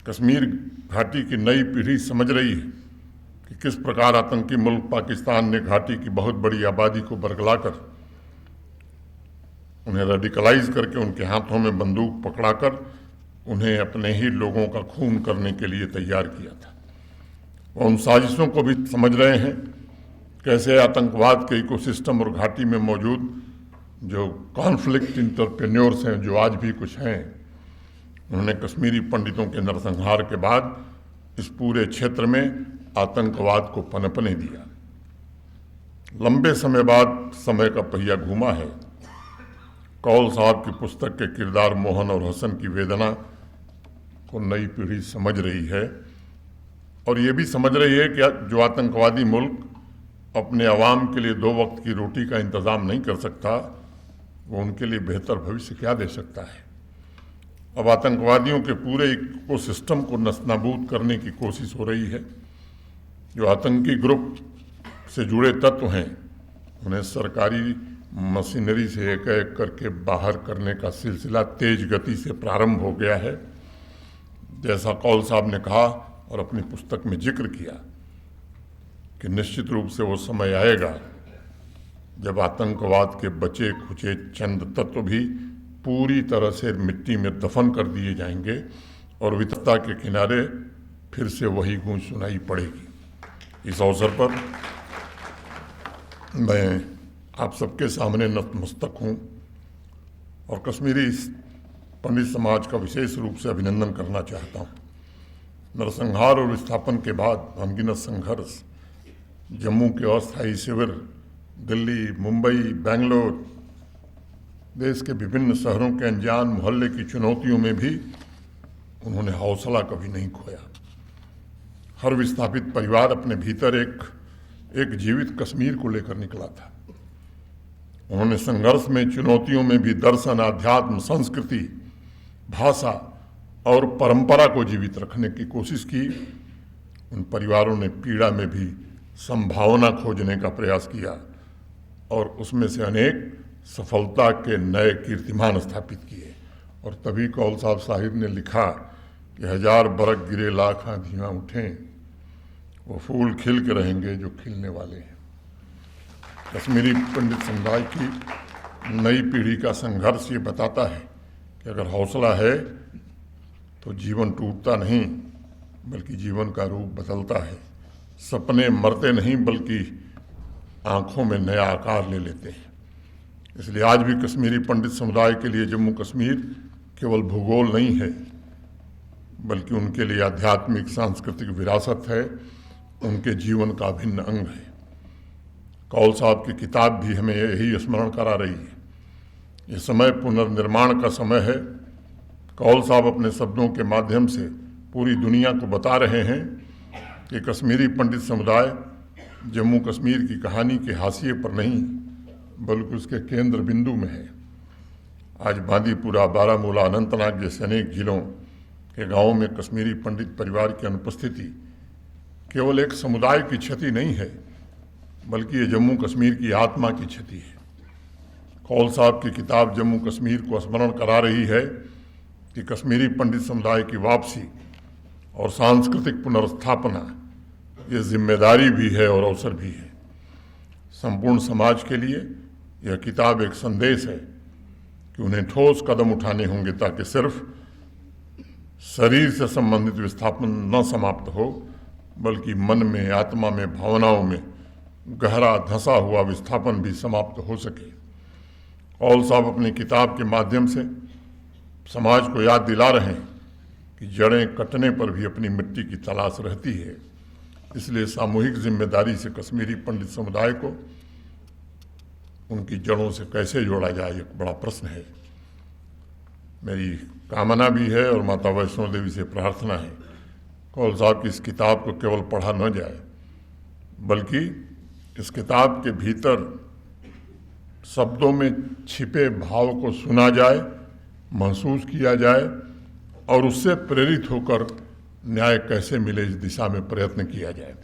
कश्मीर घाटी की नई पीढ़ी समझ रही है कि किस प्रकार आतंकी मुल्क पाकिस्तान ने घाटी की बहुत बड़ी आबादी को बरगलाकर उन्हें रेडिकलाइज करके उनके हाथों में बंदूक पकड़ाकर उन्हें अपने ही लोगों का खून करने के लिए तैयार किया था। वो उन साजिशों को भी समझ रहे हैं, कैसे आतंकवाद के इकोसिस्टम और घाटी में मौजूद जो कॉन्फ्लिक्ट इंटरप्रेन्योर्स हैं, जो आज भी कुछ हैं, उन्होंने कश्मीरी पंडितों के नरसंहार के बाद इस पूरे क्षेत्र में आतंकवाद को पनपने दिया। लंबे समय बाद समय का पहिया घूमा है। कौल साहब की पुस्तक के किरदार मोहन और हसन की वेदना को नई पीढ़ी समझ रही है और ये भी समझ रही है कि जो आतंकवादी मुल्क अपने अवाम के लिए 2 वक्त की रोटी का इंतज़ाम नहीं कर सकता, वो उनके लिए बेहतर भविष्य क्या दे सकता है। अब आतंकवादियों के पूरे इकोसिस्टम को नस्तानाबूद करने की कोशिश हो रही है। जो आतंकी ग्रुप से जुड़े तत्व हैं, उन्हें सरकारी मशीनरी से एक एक करके बाहर करने का सिलसिला तेज गति से प्रारंभ हो गया है। जैसा कौल साहब ने कहा और अपनी पुस्तक में जिक्र किया कि निश्चित रूप से वो समय आएगा जब आतंकवाद के बचे खुचे चंद तत्व भी पूरी तरह से मिट्टी में दफन कर दिए जाएंगे और वितरता के किनारे फिर से वही गूंज सुनाई पड़ेगी। इस अवसर पर मैं आप सबके सामने नतमस्तक हूँ और कश्मीरी पंडित समाज का विशेष रूप से अभिनंदन करना चाहता हूँ। नरसंहार और विस्थापन के बाद अनगिनत संघर्ष, जम्मू के अस्थायी शिविर, दिल्ली, मुंबई, बेंगलोर, देश के विभिन्न शहरों के अनजान मोहल्ले की चुनौतियों में भी उन्होंने हौसला कभी नहीं खोया। हर विस्थापित परिवार अपने भीतर एक जीवित कश्मीर को लेकर निकला था। उन्होंने संघर्ष में, चुनौतियों में भी दर्शन, आध्यात्म, संस्कृति, भाषा और परंपरा को जीवित रखने की कोशिश की। उन परिवारों ने पीड़ा में भी संभावना खोजने का प्रयास किया और उसमें से अनेक सफलता के नए कीर्तिमान स्थापित किए। और तभी कौल साहब साहिब ने लिखा कि 1000 बरस गिरे लाख आंधियाँ उठें, वो फूल खिल के रहेंगे जो खिलने वाले हैं। कश्मीरी पंडित समुदाय की नई पीढ़ी का संघर्ष ये बताता है कि अगर हौसला है तो जीवन टूटता नहीं बल्कि जीवन का रूप बदलता है। सपने मरते नहीं बल्कि आंखों में नया आकार ले लेते हैं। इसलिए आज भी कश्मीरी पंडित समुदाय के लिए जम्मू कश्मीर केवल भूगोल नहीं है बल्कि उनके लिए आध्यात्मिक, सांस्कृतिक विरासत है, उनके जीवन का अभिन्न अंग है। कौल साहब की किताब भी हमें यही स्मरण करा रही है। ये समय पुनर्निर्माण का समय है। कौल साहब अपने शब्दों के माध्यम से पूरी दुनिया को बता रहे हैं कि कश्मीरी पंडित समुदाय जम्मू कश्मीर की कहानी के हाशिए पर नहीं बल्कि उसके केंद्र बिंदु में है। आज बांदीपुरा, बारामूला, अनंतनाग जैसे अनेक जिलों के गांवों में कश्मीरी पंडित परिवार की अनुपस्थिति केवल एक समुदाय की क्षति नहीं है बल्कि ये जम्मू कश्मीर की आत्मा की क्षति है। कौल साहब की किताब जम्मू कश्मीर को स्मरण करा रही है कि कश्मीरी पंडित समुदाय की वापसी और सांस्कृतिक पुनर्स्थापना ये जिम्मेदारी भी है और अवसर भी है। संपूर्ण समाज के लिए यह किताब एक संदेश है कि उन्हें ठोस कदम उठाने होंगे ताकि सिर्फ शरीर से संबंधित विस्थापन न समाप्त हो बल्कि मन में, आत्मा में, भावनाओं में गहरा धंसा हुआ विस्थापन भी समाप्त हो सके। कौल साहब अपनी किताब के माध्यम से समाज को याद दिला रहे हैं कि जड़ें कटने पर भी अपनी मिट्टी की तलाश रहती है। इसलिए सामूहिक जिम्मेदारी से कश्मीरी पंडित समुदाय को उनकी जड़ों से कैसे जोड़ा जाए, एक बड़ा प्रश्न है। मेरी कामना भी है और माता वैष्णो देवी से प्रार्थना है कौल साहब की इस किताब को केवल पढ़ा न जाए बल्कि इस किताब के भीतर शब्दों में छिपे भाव को सुना जाए, महसूस किया जाए और उससे प्रेरित होकर न्याय कैसे मिले इस दिशा में प्रयत्न किया जाए।